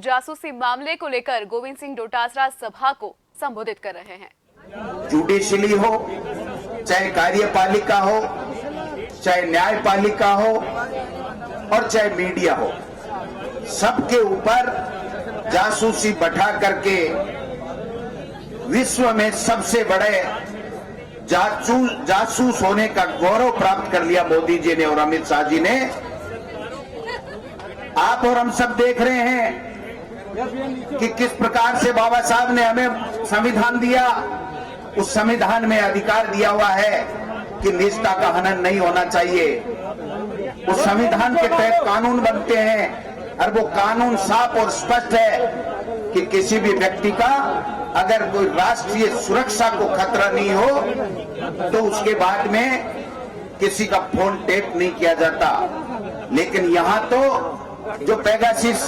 जासूसी मामले को लेकर गोविंद सिंह डोटासरा सभा को संबोधित कर रहे हैं। जुडिशरी हो, चाहे कार्यपालिका हो, चाहे न्यायपालिका हो और चाहे मीडिया हो, सबके ऊपर जासूसी बैठा करके विश्व में सबसे बड़े जासूस होने का गौरव प्राप्त कर लिया मोदी जी ने और अमित शाह जी ने। आप और हम सब देख रहे हैं कि किस प्रकार से बाबा साहब ने हमें संविधान दिया। उस संविधान में अधिकार दिया हुआ है कि निजता का हनन नहीं होना चाहिए। उस संविधान के तहत कानून बनते हैं और वो कानून साफ और स्पष्ट है कि किसी भी व्यक्ति का अगर कोई राष्ट्रीय सुरक्षा को खतरा नहीं हो तो उसके बाद में किसी का फोन टेप नहीं किया जाता। लेकिन यहाँ तो जो पेगासस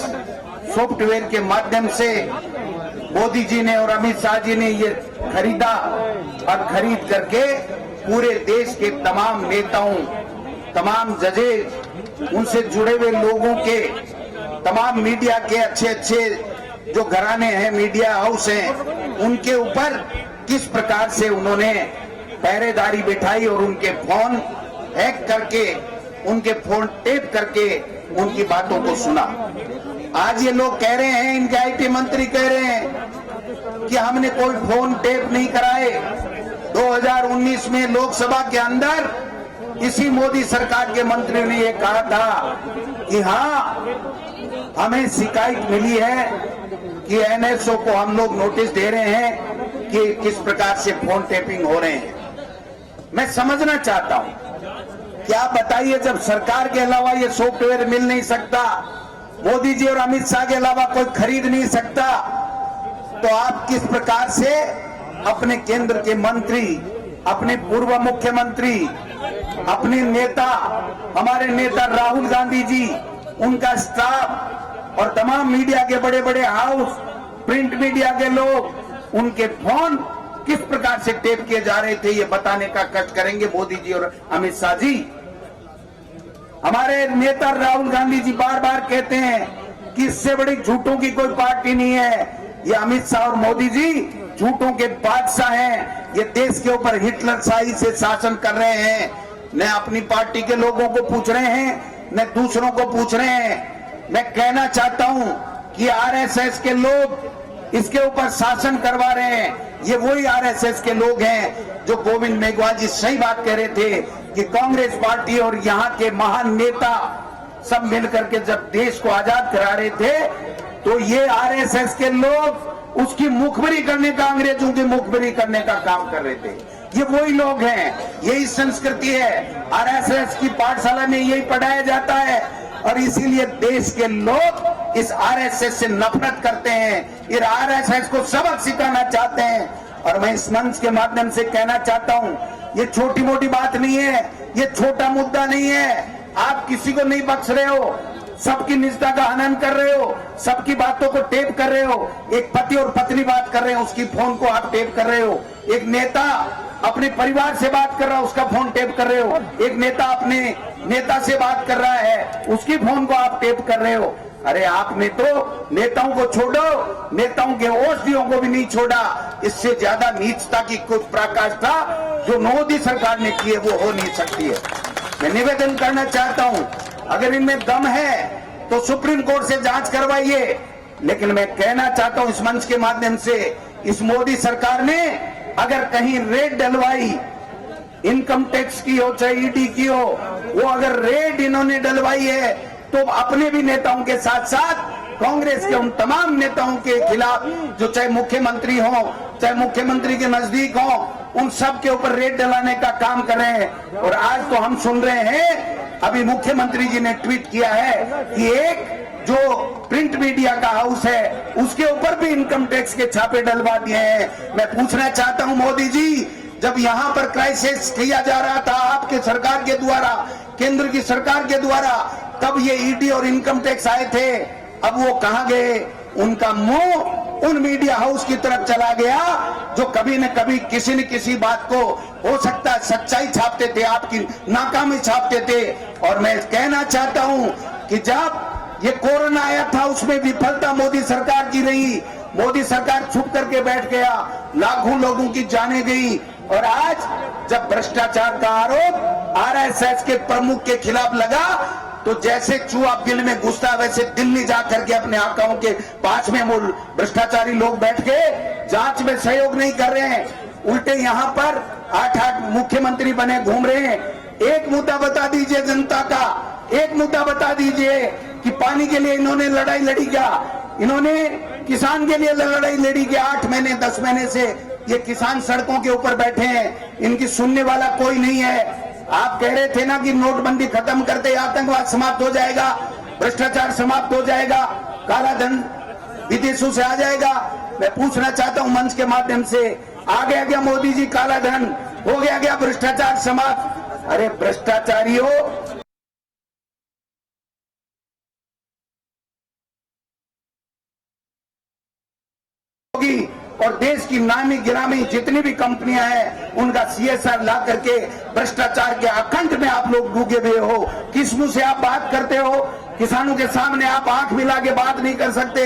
सॉफ्टवेयर के माध्यम से मोदी जी ने और अमित शाह जी ने ये खरीदा और खरीद करके पूरे देश के तमाम नेताओं, तमाम जजेज, उनसे जुड़े हुए लोगों के, तमाम मीडिया के अच्छे अच्छे जो घराने हैं, मीडिया हाउस हैं, उनके ऊपर किस प्रकार से उन्होंने पहरेदारी बिठाई और उनके फोन हैक करके, उनके फोन टेप करके उनकी बातों को सुना। आज ये लोग कह रहे हैं, इनके आईटी मंत्री कह रहे हैं कि हमने कोई फोन टेप नहीं कराए। 2019 में लोकसभा के अंदर इसी मोदी सरकार के मंत्री ने ये कहा था कि हाँ, हमें शिकायत मिली है कि एनएसओ को हम लोग नोटिस दे रहे हैं कि किस प्रकार से फोन टेपिंग हो रहे हैं। मैं समझना चाहता हूं, क्या बताइए, जब सरकार के अलावा ये सॉफ्टवेयर मिल नहीं सकता, मोदी जी और अमित शाह के अलावा कोई खरीद नहीं सकता, तो आप किस प्रकार से अपने केंद्र के मंत्री, अपने पूर्व मुख्यमंत्री, अपने नेता, हमारे नेता राहुल गांधी जी, उनका स्टाफ और तमाम मीडिया के बड़े बड़े हाउस, प्रिंट मीडिया के लोग, उनके फोन किस प्रकार से टेप किए जा रहे थे, ये बताने का कष्ट करेंगे मोदी जी और अमित शाह जी। हमारे नेता राहुल गांधी जी बार बार कहते हैं कि इससे बड़ी झूठों की कोई पार्टी नहीं है। ये अमित शाह और मोदी जी झूठों के बादशाह हैं। ये देश के ऊपर हिटलर शाही से शासन कर रहे हैं। न अपनी पार्टी के लोगों को पूछ रहे हैं, न दूसरों को पूछ रहे हैं। मैं कहना चाहता हूं कि आरएसएस के लोग इसके ऊपर शासन करवा रहे हैं। ये वही आरएसएस के लोग हैं जो गोविंद मेघवाल जी सही बात कह रहे थे कि कांग्रेस पार्टी और यहाँ के महान नेता सब मिलकर के जब देश को आजाद करा रहे थे, तो ये आरएसएस के लोग उसकी मुखबिरी करने का, अंग्रेजों की मुखबिरी करने का काम कर रहे थे। ये वही लोग हैं, यही संस्कृति है। आरएसएस की पाठशाला में यही पढ़ाया जाता है और इसीलिए देश के लोग इस आरएसएस से नफरत करते हैं, इस आरएसएस को सबक सिखाना चाहते हैं। और मैं इस मंच के माध्यम से कहना चाहता हूं, ये छोटी मोटी बात नहीं है, ये छोटा मुद्दा नहीं है। आप किसी को नहीं बख्श रहे हो, सबकी निजता का हनन कर रहे हो, सबकी बातों को टेप कर रहे हो। एक पति और पत्नी बात कर रहे हैं, उसकी फोन को आप टेप कर रहे हो। एक नेता अपने परिवार से बात कर रहा है, उसका फोन टेप कर रहे हो। एक नेता अपने नेता से बात कर रहा है, उसकी फोन को आप टेप कर रहे हो। अरे आपने तो नेताओं को छोड़ो, नेताओं के औषधियों को भी नहीं छोड़ा। इससे ज्यादा नीचता की कुछ पराकाष्ठा जो मोदी सरकार ने की है वो हो नहीं सकती है। मैं निवेदन करना चाहता हूं, अगर इनमें दम है तो सुप्रीम कोर्ट से जांच करवाइए। लेकिन मैं कहना चाहता हूं इस मंच के माध्यम से, इस मोदी सरकार ने अगर कहीं रेड डलवाई, इनकम टैक्स की हो चाहे ईडी की हो, वो अगर रेड इन्होंने डलवाई है तो अपने भी नेताओं के साथ साथ कांग्रेस के उन तमाम नेताओं के खिलाफ जो चाहे मुख्यमंत्री हो, चाहे मुख्यमंत्री के नजदीक हो, उन सब के ऊपर रेड डलाने का काम कर रहे हैं। और आज तो हम सुन रहे हैं, अभी मुख्यमंत्री जी ने ट्वीट किया है कि एक जो प्रिंट मीडिया का हाउस है उसके ऊपर भी इनकम टैक्स के छापे डलवा दिए हैं। मैं पूछना चाहता हूं मोदी जी, जब यहां पर क्राइसिस किया जा रहा था आपके सरकार के द्वारा, केंद्र की सरकार के द्वारा, तब ये ईडी और इनकम टैक्स आए थे। अब वो कहां गए? उनका मुंह उन मीडिया हाउस की तरफ चला गया जो कभी न कभी किसी न किसी बात को हो सकता है सच्चाई छापते थे, आपकी नाकामी छापते थे। और मैं कहना चाहता हूं कि जब ये कोरोना आया था, उसमें विफलता मोदी सरकार की रही। मोदी सरकार चुप करके बैठ गया, लाखों लोगों की जाने गई। और आज जब भ्रष्टाचार का आरोप आरएसएस के प्रमुख के खिलाफ लगा, तो जैसे चूहा बिल में घुसता वैसे दिल्ली जा करके अपने आकाओं के पास में वो भ्रष्टाचारी लोग बैठ के जांच में सहयोग नहीं कर रहे हैं। उल्टे यहाँ पर 8-8 मुख्यमंत्री बने घूम रहे हैं। एक मुद्दा बता दीजिए जनता का, एक मुद्दा बता दीजिए कि पानी के लिए इन्होंने लड़ाई लड़ी क्या, इन्होंने किसान के लिए लड़ाई लड़ी क्या। 8 महीने 10 महीने से ये किसान सड़कों के ऊपर बैठे हैं, इनकी सुनने वाला कोई नहीं है। आप कह रहे थे ना कि नोटबंदी खत्म करते आतंकवाद समाप्त हो जाएगा, भ्रष्टाचार समाप्त हो जाएगा, काला धन विदेशों से आ जाएगा। मैं पूछना चाहता हूं मंच के माध्यम से, आ गया क्या मोदी जी काला धन, हो गया क्या भ्रष्टाचार समाप्त? अरे भ्रष्टाचारियों, और देश की नामी गिरामी जितनी भी कंपनियां हैं उनका सीएसआर ला करके भ्रष्टाचार के अखंड में आप लोग डूबे हुए हो। किस मुंह से आप बात करते हो? किसानों के सामने आप आंख मिला के बात नहीं कर सकते।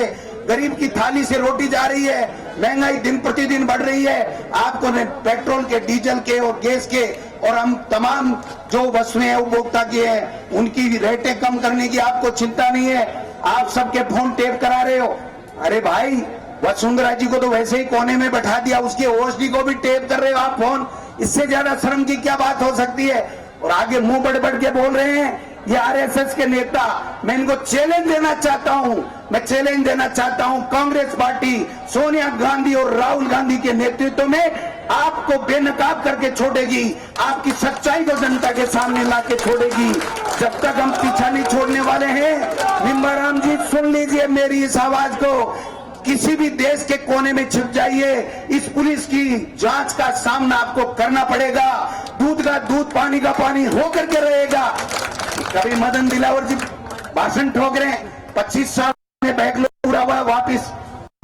गरीब की थाली से रोटी जा रही है, महंगाई दिन प्रतिदिन बढ़ रही है। आपको पेट्रोल के, डीजल के और गैस के और हम तमाम जो वस्तुएं उपभोक्ता की है उनकी रेटें कम करने की आपको चिंता नहीं है। आप सबके फोन टेप करा रहे हो। अरे भाई, वसुंधरा जी को तो वैसे ही कोने में बैठा दिया, उसके ओएसडी को भी टेप कर रहे हो आप फोन। इससे ज्यादा शर्म की क्या बात हो सकती है? और आगे मुंह बढ़ बढ़ के बोल रहे हैं ये आरएसएस के नेता। मैं इनको चैलेंज देना चाहता हूं, मैं चैलेंज देना चाहता हूं कांग्रेस पार्टी सोनिया गांधी और राहुल गांधी के नेतृत्व में आपको बेनकाब करके छोड़ेगी, आपकी सच्चाई को जनता के सामने ला के छोड़ेगी। जब तक हम पीछा नहीं छोड़ने वाले हैं। निम्बाराम जी सुन लीजिए मेरी इस आवाज को, किसी भी देश के कोने में छिप जाइए, इस पुलिस की जांच का सामना आपको करना पड़ेगा। दूध का दूध, पानी का पानी होकर के रहेगा। कभी मदन दिलावर जी भाषण ठोक रहे हैं, 25 साल में बैकलॉग पूरा हुआ, वापिस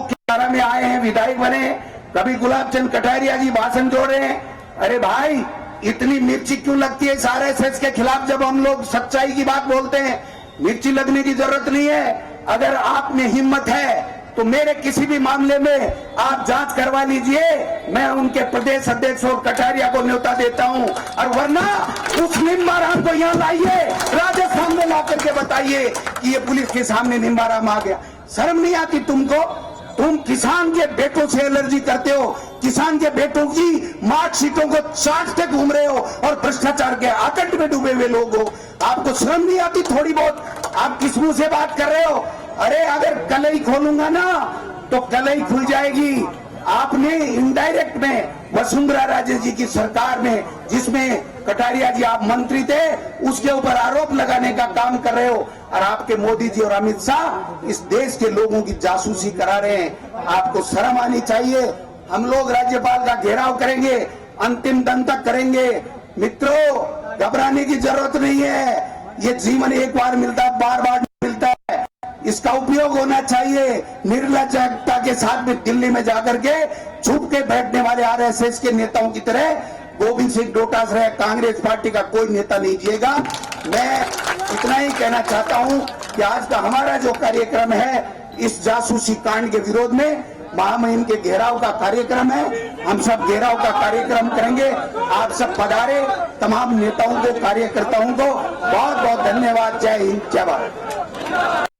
मुख्यधारा में आए हैं, विधायक बने। कभी गुलाब चंद कटारिया जी भाषण जोड़ रहे हैं। अरे भाई, इतनी मिर्ची क्यों लगती है आरएसएस के खिलाफ? जब हम लोग सच्चाई की बात बोलते हैं, मिर्ची लगने की जरूरत नहीं है। अगर आप में हिम्मत है तो मेरे किसी भी मामले में आप जांच करवा लीजिए, मैं उनके प्रदेश अध्यक्ष और कटारिया को न्योता देता हूं। और वरना उस निम्बाराम को यहां लाइए, राजस्थान में ला करके बताइए कि ये पुलिस के सामने निम्बाराम आ गया। शर्म नहीं आती तुमको? तुम किसान के बेटों से एलर्जी करते हो, किसान के बेटों की मार्कशीटों को चाटते घूम रहे हो और भ्रष्टाचार के आकंठ में डूबे हुए लोग हो। आपको शर्म नहीं आती थोड़ी बहुत? आप किस मुंह से बात कर रहे हो? अरे अगर कलई खोलूंगा ना तो कलई खुल जाएगी। आपने इनडायरेक्ट में वसुंधरा राजे जी की सरकार में, जिसमें कटारिया जी आप मंत्री थे, उसके ऊपर आरोप लगाने का काम कर रहे हो। और आपके मोदी जी और अमित शाह इस देश के लोगों की जासूसी करा रहे हैं। आपको शर्म आनी चाहिए। हम लोग राज्यपाल का घेराव करेंगे, अंतिम दम तक करेंगे। मित्रों, घबराने की जरूरत नहीं है। ये जीवन एक बार मिलता है, बार बार मिलता है। इसका उपयोग होना चाहिए। निर्लज्जता के साथ में दिल्ली में जाकर के छुप के बैठने वाले आरएसएस के नेताओं की तरह गोविंद सिंह डोटासरा कांग्रेस पार्टी का कोई नेता नहीं जिएगा। मैं इतना ही कहना चाहता हूं कि आज का हमारा जो कार्यक्रम है, इस जासूसी कांड के विरोध में महामहिम के घेराव का कार्यक्रम है। हम सब घेराव का कार्यक्रम करेंगे। आप सब पधारे। तमाम नेताओं को, कार्यकर्ताओं को बहुत बहुत धन्यवाद। जय हिंद, जय भारत।